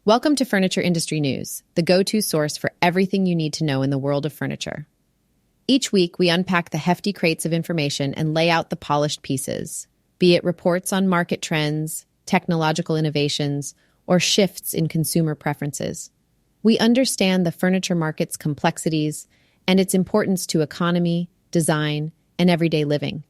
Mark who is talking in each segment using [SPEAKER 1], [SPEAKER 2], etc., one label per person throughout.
[SPEAKER 1] Welcome to Furniture Industry News, the go-to source for everything you need to know in the world of furniture. Each week, we unpack the hefty crates of information and lay out the polished pieces, be it reports on market trends, technological innovations, or shifts in consumer preferences. We understand the furniture market's complexities and its importance to economy, design, and everyday living.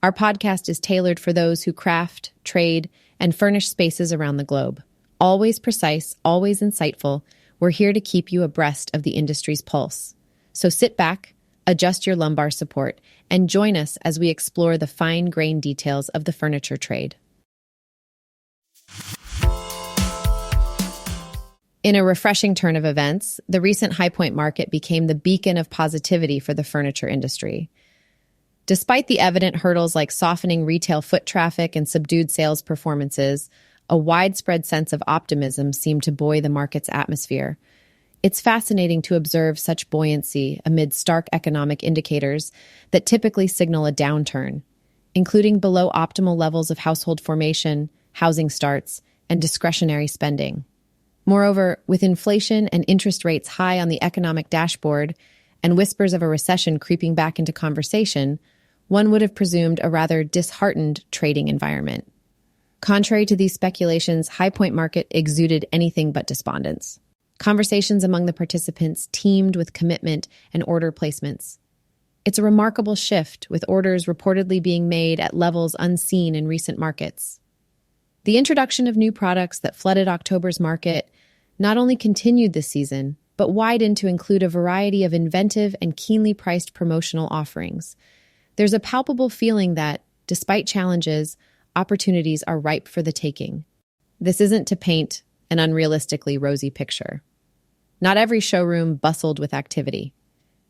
[SPEAKER 1] Our podcast is tailored for those who craft, trade, and furnish spaces around the globe. Always precise, always insightful, we're here to keep you abreast of the industry's pulse. So sit back, adjust your lumbar support, and join us as we explore the fine-grained details of the furniture trade. In a refreshing turn of events, the recent High Point market became the beacon of positivity for the furniture industry. Despite the evident hurdles like softening retail foot traffic and subdued sales performances, a widespread sense of optimism seemed to buoy the market's atmosphere. It's fascinating to observe such buoyancy amid stark economic indicators that typically signal a downturn, including below optimal levels of household formation, housing starts, and discretionary spending. Moreover, with inflation and interest rates high on the economic dashboard and whispers of a recession creeping back into conversation, one would have presumed a rather disheartened trading environment. Contrary to these speculations, High Point market exuded anything but despondence. Conversations among the participants teemed with commitment and order placements. It's a remarkable shift, with orders reportedly being made at levels unseen in recent markets. The introduction of new products that flooded October's market not only continued this season, but widened to include a variety of inventive and keenly priced promotional offerings. There's a palpable feeling that, despite challenges, opportunities are ripe for the taking. This isn't to paint an unrealistically rosy picture. Not every showroom bustled with activity,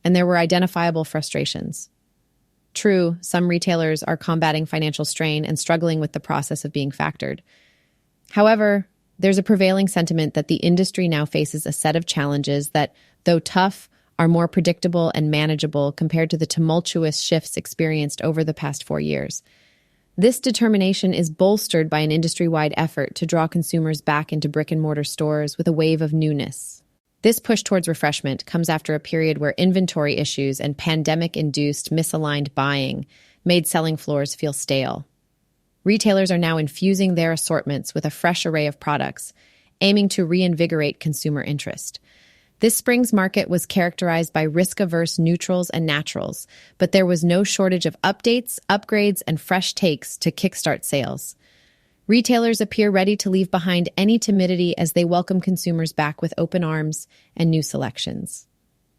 [SPEAKER 1] and there were identifiable frustrations. True, some retailers are combating financial strain and struggling with the process of being factored. However, there's a prevailing sentiment that the industry now faces a set of challenges that, though tough, are more predictable and manageable compared to the tumultuous shifts experienced over the past 4 years. This determination is bolstered by an industry-wide effort to draw consumers back into brick-and-mortar stores with a wave of newness. This push towards refreshment comes after a period where inventory issues and pandemic-induced misaligned buying made selling floors feel stale. Retailers are now infusing their assortments with a fresh array of products, aiming to reinvigorate consumer interest. This spring's market was characterized by risk-averse neutrals and naturals, but there was no shortage of updates, upgrades, and fresh takes to kickstart sales. Retailers appear ready to leave behind any timidity as they welcome consumers back with open arms and new selections.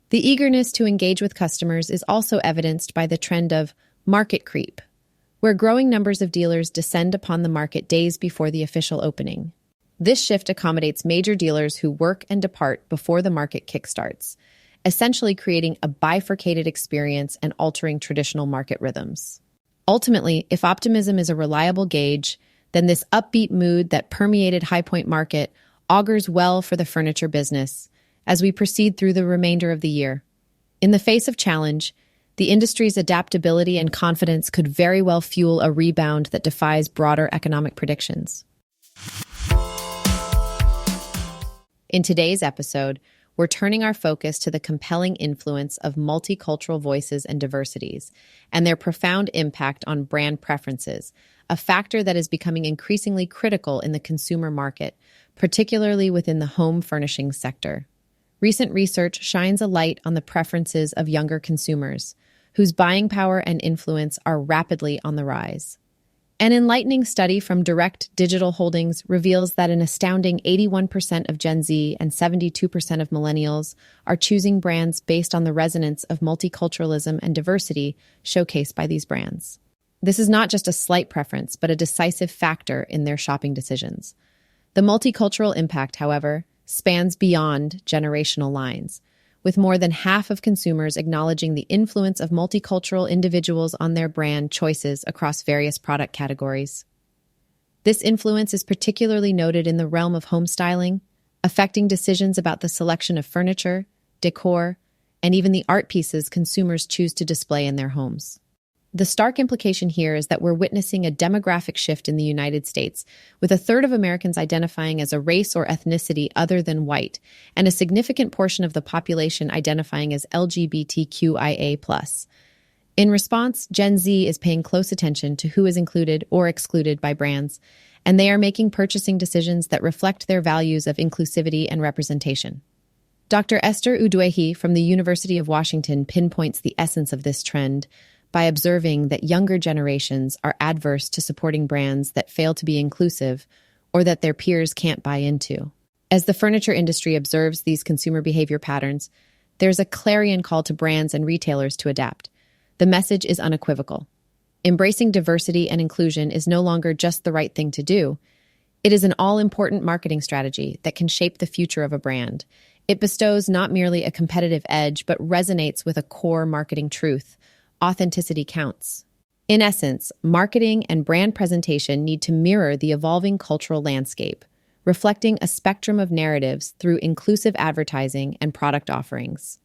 [SPEAKER 1] The eagerness to engage with customers is also evidenced by the trend of market creep, where growing numbers of dealers descend upon the market days before the official opening. This shift accommodates major dealers who work and depart before the market kickstarts, essentially creating a bifurcated experience and altering traditional market rhythms. Ultimately, if optimism is a reliable gauge, then this upbeat mood that permeated High Point market augurs well for the furniture business as we proceed through the remainder of the year. In the face of challenge, the industry's adaptability and confidence could very well fuel a rebound that defies broader economic predictions. In today's episode, we're turning our focus to the compelling influence of multicultural voices and diversities, and their profound impact on brand preferences, a factor that is becoming increasingly critical in the consumer market, particularly within the home furnishings sector. Recent research shines a light on the preferences of younger consumers, whose buying power and influence are rapidly on the rise. An enlightening study from Direct Digital Holdings reveals that an astounding 81% of Gen Z and 72% of millennials are choosing brands based on the resonance of multiculturalism and diversity showcased by these brands. This is not just a slight preference, but a decisive factor in their shopping decisions. The multicultural impact, however, spans beyond generational lines, with more than half of consumers acknowledging the influence of multicultural individuals on their brand choices across various product categories. This influence is particularly noted in the realm of home styling, affecting decisions about the selection of furniture, decor, and even the art pieces consumers choose to display in their homes. The stark implication here is that we're witnessing a demographic shift in the United States, with a third of Americans identifying as a race or ethnicity other than white, and a significant portion of the population identifying as LGBTQIA+. In response, Gen Z is paying close attention to who is included or excluded by brands, and they are making purchasing decisions that reflect their values of inclusivity and representation. Dr. Esther Uduehi from the University of Washington pinpoints the essence of this trend by observing that younger generations are adverse to supporting brands that fail to be inclusive or that their peers can't buy into. As the furniture industry observes these consumer behavior patterns, there's a clarion call to brands and retailers to adapt. The message is unequivocal. Embracing diversity and inclusion is no longer just the right thing to do. It is an all-important marketing strategy that can shape the future of a brand. It bestows not merely a competitive edge, but resonates with a core marketing truth: authenticity counts. In essence, marketing and brand presentation need to mirror the evolving cultural landscape, reflecting a spectrum of narratives through inclusive advertising and product offerings.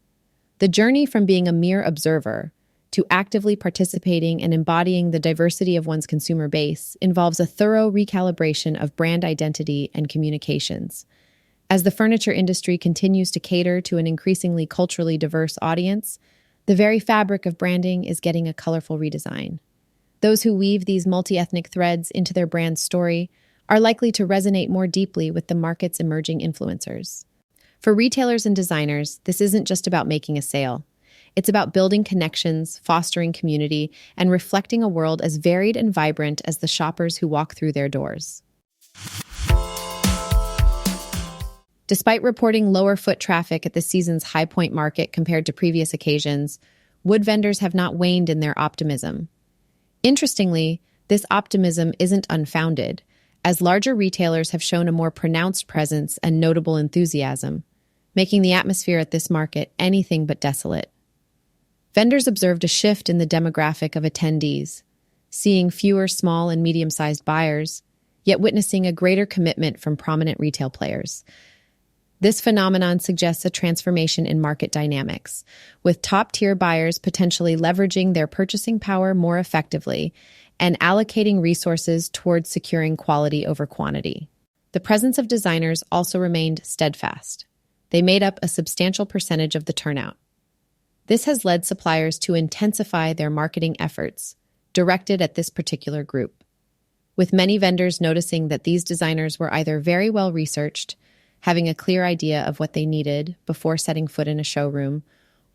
[SPEAKER 1] The journey from being a mere observer to actively participating and embodying the diversity of one's consumer base involves a thorough recalibration of brand identity and communications. As the furniture industry continues to cater to an increasingly culturally diverse audience, the very fabric of branding is getting a colorful redesign. Those who weave these multi-ethnic threads into their brand's story are likely to resonate more deeply with the market's emerging influencers. For retailers and designers, this isn't just about making a sale. It's about building connections, fostering community, and reflecting a world as varied and vibrant as the shoppers who walk through their doors. Despite reporting lower foot traffic at the season's High Point market compared to previous occasions, wood vendors have not waned in their optimism. Interestingly, this optimism isn't unfounded, as larger retailers have shown a more pronounced presence and notable enthusiasm, making the atmosphere at this market anything but desolate. Vendors observed a shift in the demographic of attendees, seeing fewer small and medium-sized buyers, yet witnessing a greater commitment from prominent retail players. This phenomenon suggests a transformation in market dynamics, with top-tier buyers potentially leveraging their purchasing power more effectively and allocating resources towards securing quality over quantity. The presence of designers also remained steadfast. They made up a substantial percentage of the turnout. This has led suppliers to intensify their marketing efforts directed at this particular group, with many vendors noticing that these designers were either very well researched, having a clear idea of what they needed before setting foot in a showroom,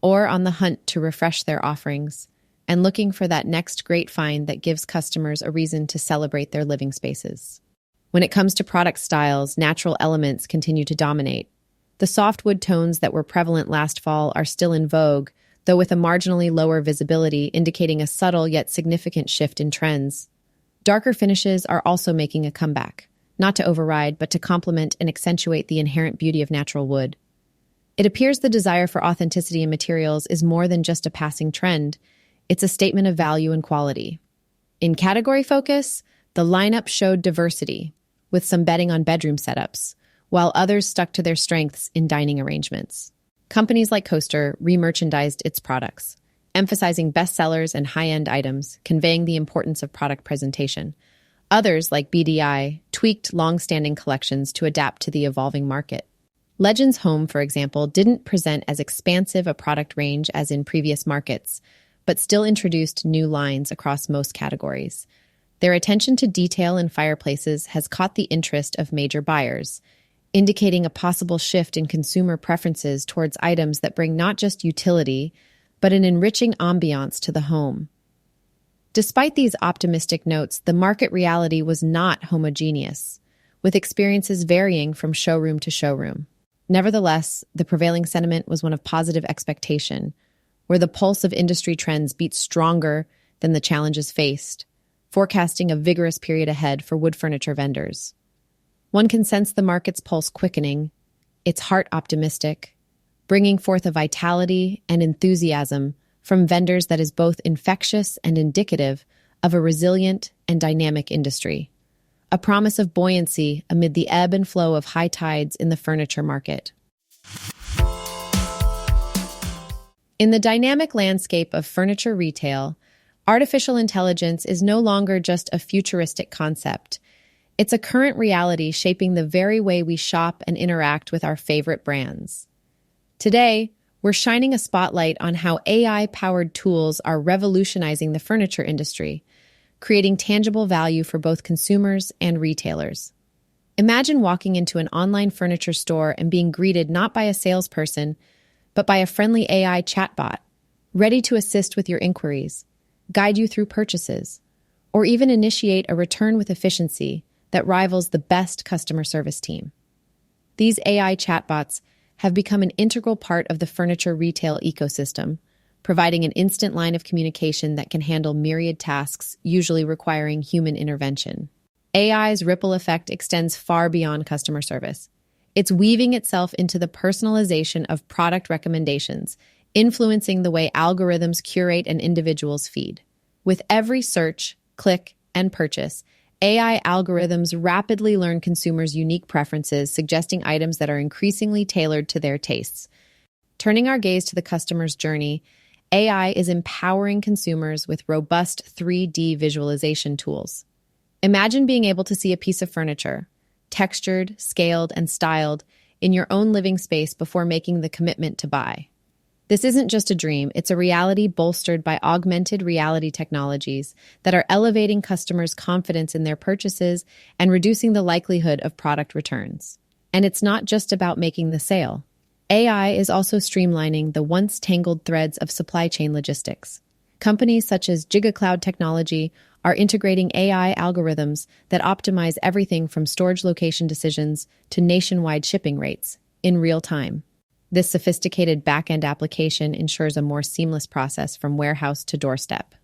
[SPEAKER 1] or on the hunt to refresh their offerings and looking for that next great find that gives customers a reason to celebrate their living spaces. When it comes to product styles, natural elements continue to dominate. The softwood tones that were prevalent last fall are still in vogue, though with a marginally lower visibility, indicating a subtle yet significant shift in trends. Darker finishes are also making a comeback, not to override, but to complement and accentuate the inherent beauty of natural wood. It appears the desire for authenticity in materials is more than just a passing trend. It's a statement of value and quality. In category focus, the lineup showed diversity, with some betting on bedroom setups, while others stuck to their strengths in dining arrangements. Companies like Coaster re-merchandised its products, emphasizing bestsellers and high-end items, conveying the importance of product presentation. Others, like BDI, tweaked long-standing collections to adapt to the evolving market. Legends Home, for example, didn't present as expansive a product range as in previous markets, but still introduced new lines across most categories. Their attention to detail in fireplaces has caught the interest of major buyers, indicating a possible shift in consumer preferences towards items that bring not just utility, but an enriching ambiance to the home. Despite these optimistic notes, the market reality was not homogeneous, with experiences varying from showroom to showroom. Nevertheless, the prevailing sentiment was one of positive expectation, where the pulse of industry trends beat stronger than the challenges faced, forecasting a vigorous period ahead for wood furniture vendors. One can sense the market's pulse quickening, its heart optimistic, bringing forth a vitality and enthusiasm from vendors that is both infectious and indicative of a resilient and dynamic industry, a promise of buoyancy amid the ebb and flow of high tides in the furniture market. In the dynamic landscape of furniture retail, Artificial intelligence is no longer just a futuristic concept. It's a current reality shaping the very way we shop and interact with our favorite brands. Today, we're shining a spotlight on how AI-powered tools are revolutionizing the furniture industry, creating tangible value for both consumers and retailers. Imagine walking into an online furniture store and being greeted not by a salesperson, but by a friendly AI chatbot, ready to assist with your inquiries, guide you through purchases, or even initiate a return with efficiency that rivals the best customer service team. These AI chatbots have become an integral part of the furniture retail ecosystem, providing an instant line of communication that can handle myriad tasks, usually requiring human intervention. AI's ripple effect extends far beyond customer service. It's weaving itself into the personalization of product recommendations, influencing the way algorithms curate an individual's feed. With every search, click, and purchase, AI algorithms rapidly learn consumers' unique preferences, suggesting items that are increasingly tailored to their tastes. Turning our gaze to the customer's journey, AI is empowering consumers with robust 3D visualization tools. Imagine being able to see a piece of furniture, textured, scaled, and styled, in your own living space before making the commitment to buy. This isn't just a dream, it's a reality bolstered by augmented reality technologies that are elevating customers' confidence in their purchases and reducing the likelihood of product returns. And it's not just about making the sale. AI is also streamlining the once tangled threads of supply chain logistics. Companies such as GigaCloud Technology are integrating AI algorithms that optimize everything from storage location decisions to nationwide shipping rates in real time. This sophisticated back-end application ensures a more seamless process from warehouse to doorstep.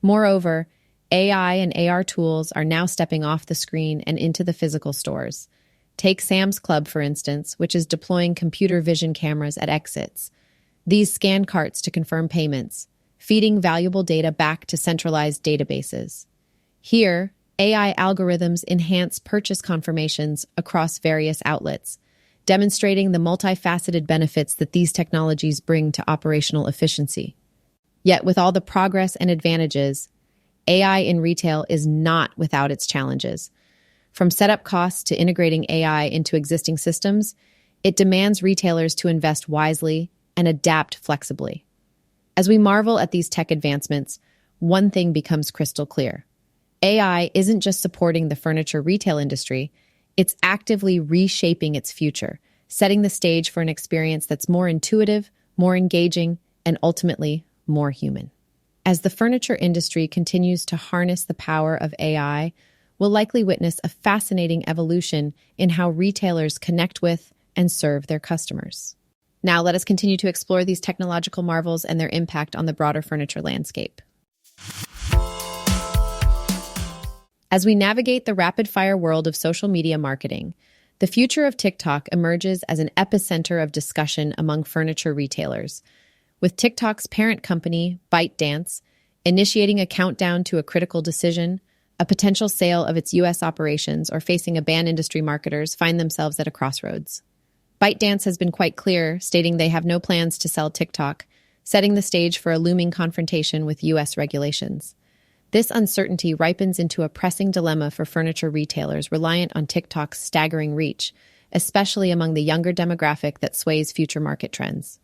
[SPEAKER 1] Moreover, AI and AR tools are now stepping off the screen and into the physical stores. Take Sam's Club, for instance, which is deploying computer vision cameras at exits. These scan carts to confirm payments, feeding valuable data back to centralized databases. Here, AI algorithms enhance purchase confirmations across various outlets, demonstrating the multifaceted benefits that these technologies bring to operational efficiency. Yet, with all the progress and advantages, AI in retail is not without its challenges. From setup costs to integrating AI into existing systems, it demands retailers to invest wisely and adapt flexibly. As we marvel at these tech advancements, one thing becomes crystal clear. AI isn't just supporting the furniture retail industry, it's actively reshaping its future, setting the stage for an experience that's more intuitive, more engaging, and ultimately more human. As the furniture industry continues to harness the power of AI, we'll likely witness a fascinating evolution in how retailers connect with and serve their customers. Now, let us continue to explore these technological marvels and their impact on the broader furniture landscape. As we navigate the rapid-fire world of social media marketing, the future of TikTok emerges as an epicenter of discussion among furniture retailers, with TikTok's parent company, ByteDance, initiating a countdown to a critical decision. A potential sale of its U.S. operations or facing a ban. Industry marketers find themselves at a crossroads. ByteDance has been quite clear, stating they have no plans to sell TikTok, setting the stage for a looming confrontation with U.S. regulations. This uncertainty ripens into a pressing dilemma for furniture retailers reliant on TikTok's staggering reach, especially among the younger demographic that sways future market trends.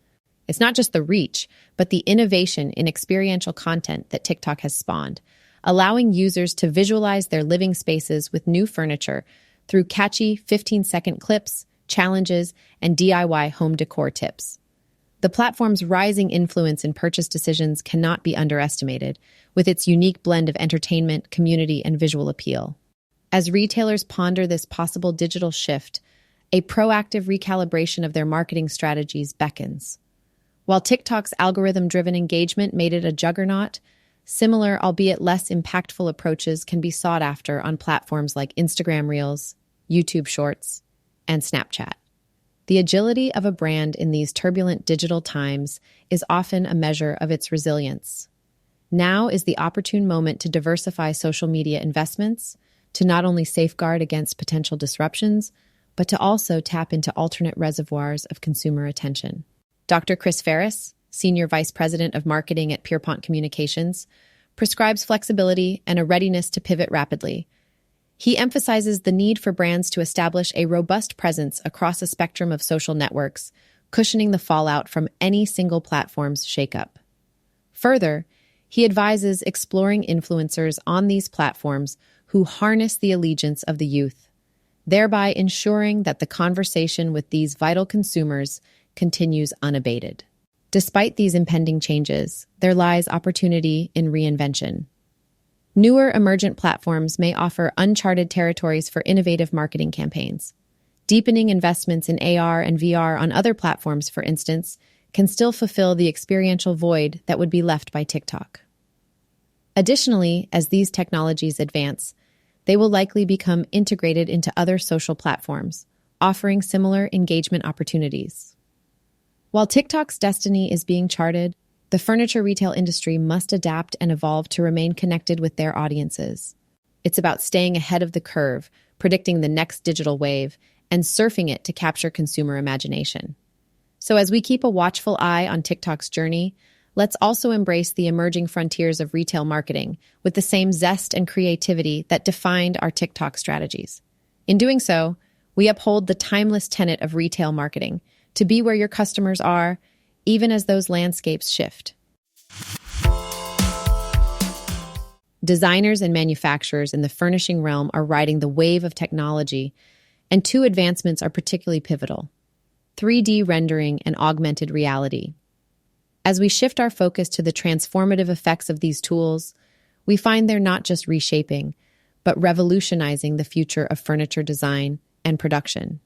[SPEAKER 1] It's not just the reach, but the innovation in experiential content that TikTok has spawned, allowing users to visualize their living spaces with new furniture through catchy 15-second clips, challenges, and DIY home decor tips. The platform's rising influence in purchase decisions cannot be underestimated, with its unique blend of entertainment, community, and visual appeal. As retailers ponder this possible digital shift, a proactive recalibration of their marketing strategies beckons. While TikTok's algorithm-driven engagement made it a juggernaut, similar, albeit less impactful approaches can be sought after on platforms like Instagram Reels, YouTube Shorts, and Snapchat. The agility of a brand in these turbulent digital times is often a measure of its resilience. Now is the opportune moment to diversify social media investments, to not only safeguard against potential disruptions, but to also tap into alternate reservoirs of consumer attention. Dr. Chris Ferris, Senior Vice President of Marketing at Pierpont Communications, prescribes flexibility and a readiness to pivot rapidly. He emphasizes the need for brands to establish a robust presence across a spectrum of social networks, cushioning the fallout from any single platform's shakeup. Further, he advises exploring influencers on these platforms who harness the allegiance of the youth, thereby ensuring that the conversation with these vital consumers continues unabated. Despite these impending changes, there lies opportunity in reinvention. Newer emergent platforms may offer uncharted territories for innovative marketing campaigns. Deepening investments in AR and VR on other platforms, for instance, can still fulfill the experiential void that would be left by TikTok. Additionally, as these technologies advance, they will likely become integrated into other social platforms, offering similar engagement opportunities. While TikTok's destiny is being charted, the furniture retail industry must adapt and evolve to remain connected with their audiences. It's about staying ahead of the curve, predicting the next digital wave, and surfing it to capture consumer imagination. So as we keep a watchful eye on TikTok's journey, let's also embrace the emerging frontiers of retail marketing with the same zest and creativity that defined our TikTok strategies. In doing so, we uphold the timeless tenet of retail marketing, to be where your customers are, even as those landscapes shift. Designers and manufacturers in the furnishing realm are riding the wave of technology, and two advancements are particularly pivotal: 3D rendering and augmented reality. As we shift our focus to the transformative effects of these tools, we find they're not just reshaping, but revolutionizing the future of furniture design and production.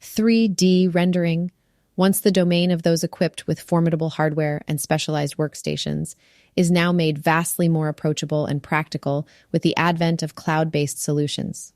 [SPEAKER 1] 3D rendering, once the domain of those equipped with formidable hardware and specialized workstations, is now made vastly more approachable and practical with the advent of cloud-based solutions.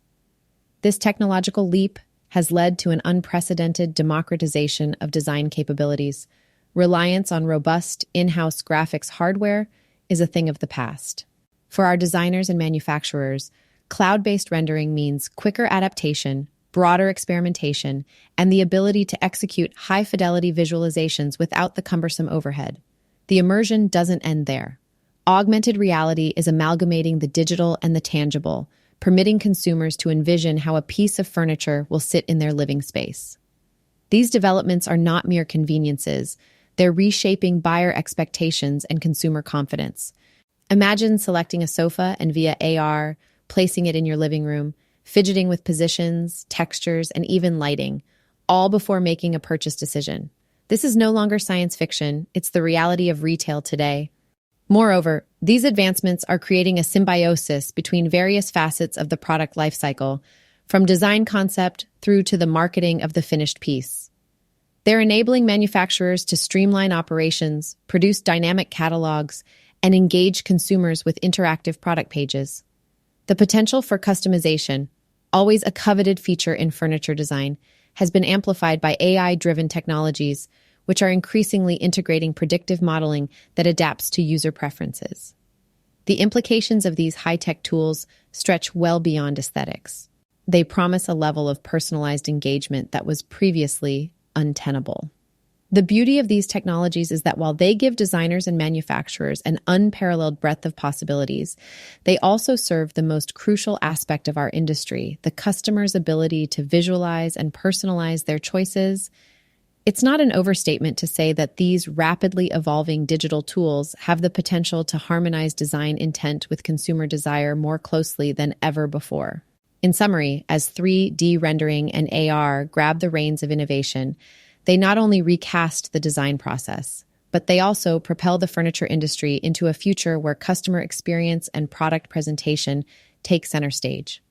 [SPEAKER 1] This technological leap has led to an unprecedented democratization of design capabilities. Reliance on robust in-house graphics hardware is a thing of the past. For our designers and manufacturers, cloud-based rendering means quicker adaptation, broader experimentation, and the ability to execute high-fidelity visualizations without the cumbersome overhead. The immersion doesn't end there. Augmented reality is amalgamating the digital and the tangible, permitting consumers to envision how a piece of furniture will sit in their living space. These developments are not mere conveniences. They're reshaping buyer expectations and consumer confidence. Imagine selecting a sofa and via AR, placing it in your living room, fidgeting with positions, textures, and even lighting, all before making a purchase decision. This is no longer science fiction, it's the reality of retail today. Moreover, these advancements are creating a symbiosis between various facets of the product lifecycle, from design concept through to the marketing of the finished piece. They're enabling manufacturers to streamline operations, produce dynamic catalogs, and engage consumers with interactive product pages. The potential for customization, always a coveted feature in furniture design, has been amplified by AI-driven technologies, which are increasingly integrating predictive modeling that adapts to user preferences. The implications of these high-tech tools stretch well beyond aesthetics. They promise a level of personalized engagement that was previously untenable. The beauty of these technologies is that while they give designers and manufacturers an unparalleled breadth of possibilities, they also serve the most crucial aspect of our industry, the customer's ability to visualize and personalize their choices. It's not an overstatement to say that these rapidly evolving digital tools have the potential to harmonize design intent with consumer desire more closely than ever before. In summary, as 3D rendering and AR grab the reins of innovation, they not only recast the design process, but they also propel the furniture industry into a future where customer experience and product presentation take center stage.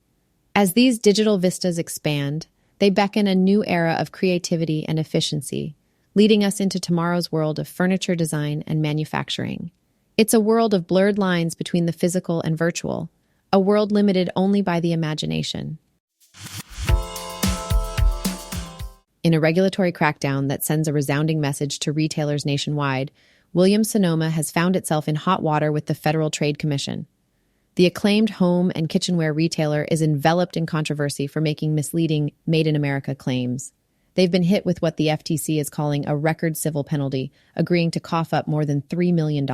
[SPEAKER 1] As these digital vistas expand, they beckon a new era of creativity and efficiency, leading us into tomorrow's world of furniture design and manufacturing. It's a world of blurred lines between the physical and virtual, a world limited only by the imagination. In a regulatory crackdown that sends a resounding message to retailers nationwide, Williams-Sonoma has found itself in hot water with the Federal Trade Commission. The acclaimed home and kitchenware retailer is enveloped in controversy for making misleading Made in America claims. They've been hit with what the FTC is calling a record civil penalty, agreeing to cough up more than $3 million.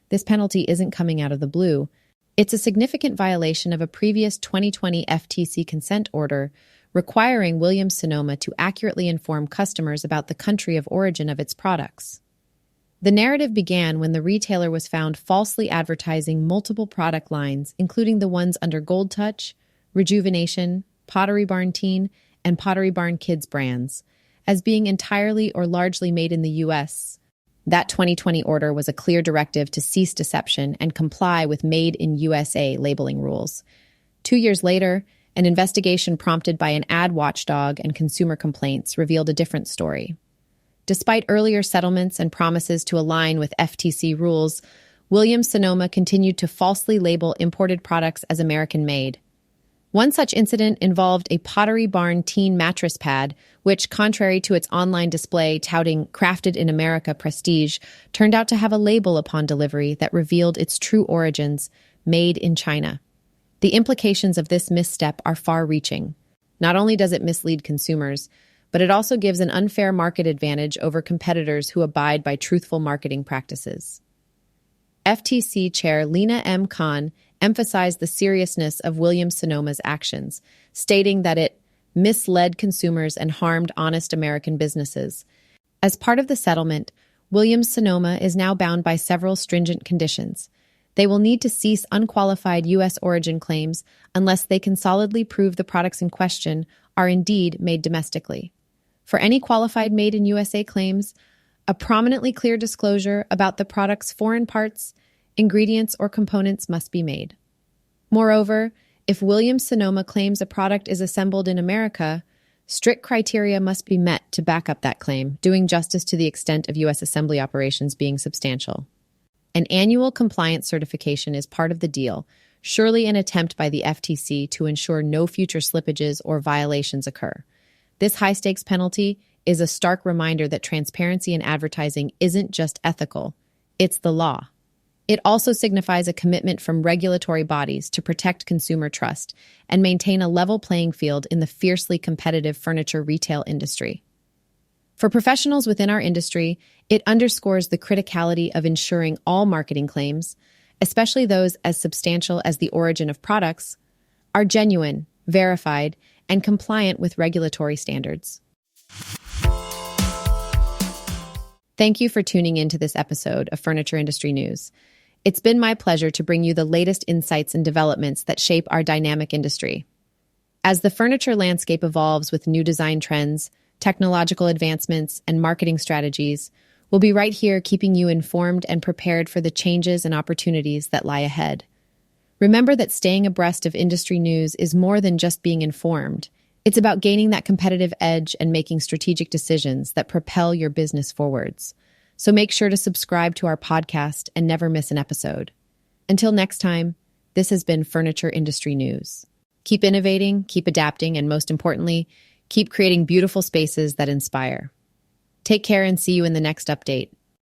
[SPEAKER 1] This penalty isn't coming out of the blue. It's a significant violation of a previous 2020 FTC consent order requiring Williams-Sonoma to accurately inform customers about the country of origin of its products. The narrative began when the retailer was found falsely advertising multiple product lines, including the ones under Gold Touch, Rejuvenation, Pottery Barn Teen, and Pottery Barn Kids brands, as being entirely or largely made in the U.S. That 2020 order was a clear directive to cease deception and comply with Made in USA labeling rules. 2 years later, an investigation prompted by an ad watchdog and consumer complaints revealed a different story. Despite earlier settlements and promises to align with FTC rules, Williams-Sonoma continued to falsely label imported products as American-made. One such incident involved a Pottery Barn Teen mattress pad, which, contrary to its online display touting crafted in America prestige, turned out to have a label upon delivery that revealed its true origins, made in China. The implications of this misstep are far-reaching. Not only does it mislead consumers, but it also gives an unfair market advantage over competitors who abide by truthful marketing practices. FTC Chair Lena M. Khan emphasized the seriousness of Williams-Sonoma's actions, stating that it misled consumers and harmed honest American businesses. As part of the settlement, Williams-Sonoma is now bound by several stringent conditions. They will need to cease unqualified U.S. origin claims unless they can solidly prove the products in question are indeed made domestically. For any qualified Made in USA claims, a prominently clear disclosure about the product's foreign parts, ingredients, or components must be made. Moreover, if Williams-Sonoma claims a product is assembled in America, strict criteria must be met to back up that claim, doing justice to the extent of U.S. assembly operations being substantial. An annual compliance certification is part of the deal, surely an attempt by the FTC to ensure no future slippages or violations occur. This high-stakes penalty is a stark reminder that transparency in advertising isn't just ethical, it's the law. It also signifies a commitment from regulatory bodies to protect consumer trust and maintain a level playing field in the fiercely competitive furniture retail industry. For professionals within our industry, it underscores the criticality of ensuring all marketing claims, especially those as substantial as the origin of products, are genuine, verified, and compliant with regulatory standards. Thank you for tuning into this episode of Furniture Industry News. It's been my pleasure to bring you the latest insights and developments that shape our dynamic industry. As the furniture landscape evolves with new design trends, technological advancements, and marketing strategies, we'll be right here keeping you informed and prepared for the changes and opportunities that lie ahead. Remember that staying abreast of industry news is more than just being informed. It's about gaining that competitive edge and making strategic decisions that propel your business forwards. So make sure to subscribe to our podcast and never miss an episode. Until next time, this has been Furniture Industry News. Keep innovating, keep adapting, and most importantly, keep creating beautiful spaces that inspire. Take care and see you in the next update.